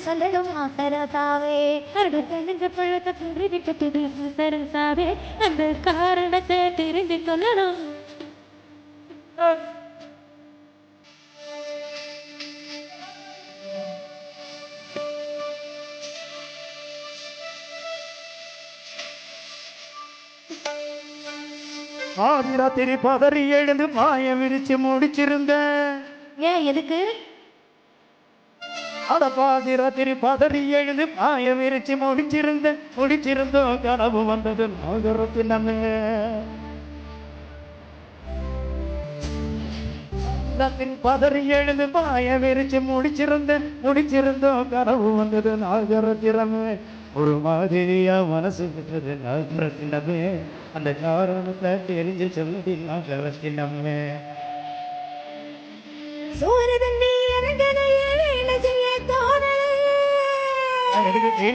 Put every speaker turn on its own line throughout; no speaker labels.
சொல்லணும் ஆசரசாவே தெரிஞ்ச பழத்தை தெரிவிக்கது சரசாவே அந்த காரணத்தை தெரிஞ்சு சொல்லணும்.
ஆதிராத்திரி பதறி எழுந்து மாய விரிச்சு முடிச்சிருந்த.
ஏன் எதுக்கு?
அட பாதிராத்திரி பதறி எழுந்து மாய விரிச்சு முடிச்சிருந்தோம் கனவு வந்தது நாகரத்தினமே. பதறி எழுந்து மாய விரிச்சு முடிச்சிருந்தோம் கனவு வந்தது நாகரத்தினமே. ஒரு மாதிரியா மனசு விட்டது நாகரத்தினமே. அந்த காரணத்தை தெரிஞ்சு சொல்லி நாகரத்தினமே.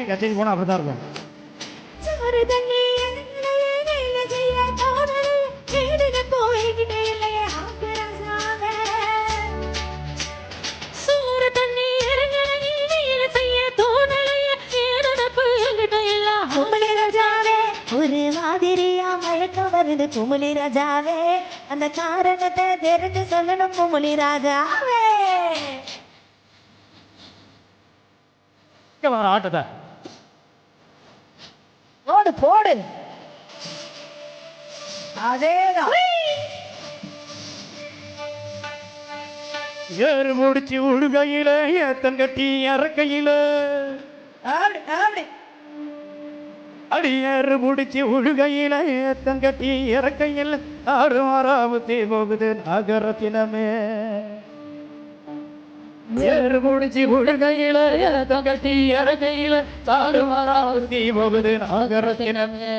கச்சேரி போனா அப்படிதான் இருக்கும்.
ஒரு மாதிரியா மயக்கம் வருது குமுலி ராஜாவே. அந்த காரணத்தை தெரிஞ்சு சொல்லணும் குமுலி ராஜாவே.
ஆட்டத்தை
போடு போடு. அதேதான்.
ஏறு முடிச்சு உழுகையில ஏத்தம் கட்டி இறக்கையில அடியேறு முடிச்சு உழுகையில ஏத்தம் கட்டி இறக்கையில் ஆறு மாறாவுத்தி போகுது நாகரத்தினமே. ஏறு முடிச்சு உழுகையில ஏத்தம் கட்டி இறக்கையில ஆறு மாறாவுத்தி போகுது நாகரத்தினமே.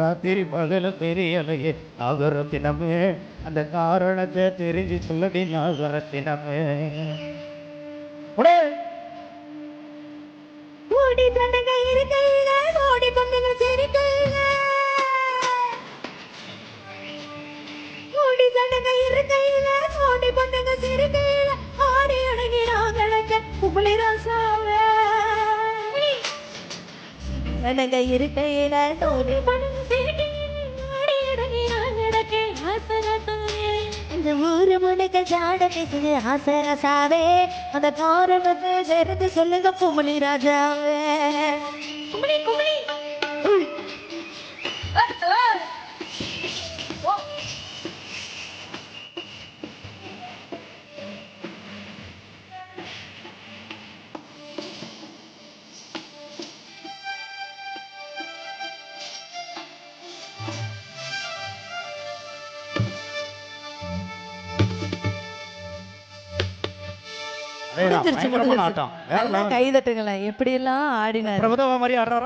ராத்திரி பகல தெரியலையே நாகரத்தினமே. அந்த காரணத்தை தெரிஞ்சு சொல்லடி நாகரத்தினமே.
ஓடி தண்டங்க இருக்கையில ஓடி பந்தங்க சிரிக்கையில ஓடி தண்டங்க இருக்கையில ஓடி பந்தங்க சிரிக்கையில ஆடி அடங்கி நாங்களங்க குமுலி ராசாவே. தண்டங்க இருக்கையில ஓடி பந்தங்க சிரிக்கையில ஆடி அடங்கி நாங்களங்க ஆசரசாவே. இந்த ஊரு முழுக்க ஜாட பேசுது ஆசரசாவே. அந்த காரணத்தை தெரிந்து சொல்லுங்க குமுலி ராஜாவே. குமுலி குமுலி
ஆட்டம்
கை தட்டுங்களேன். எப்படி எல்லாம் ஆடினார்.
பிரபுதவ மாதிரி ஆடுறாரா.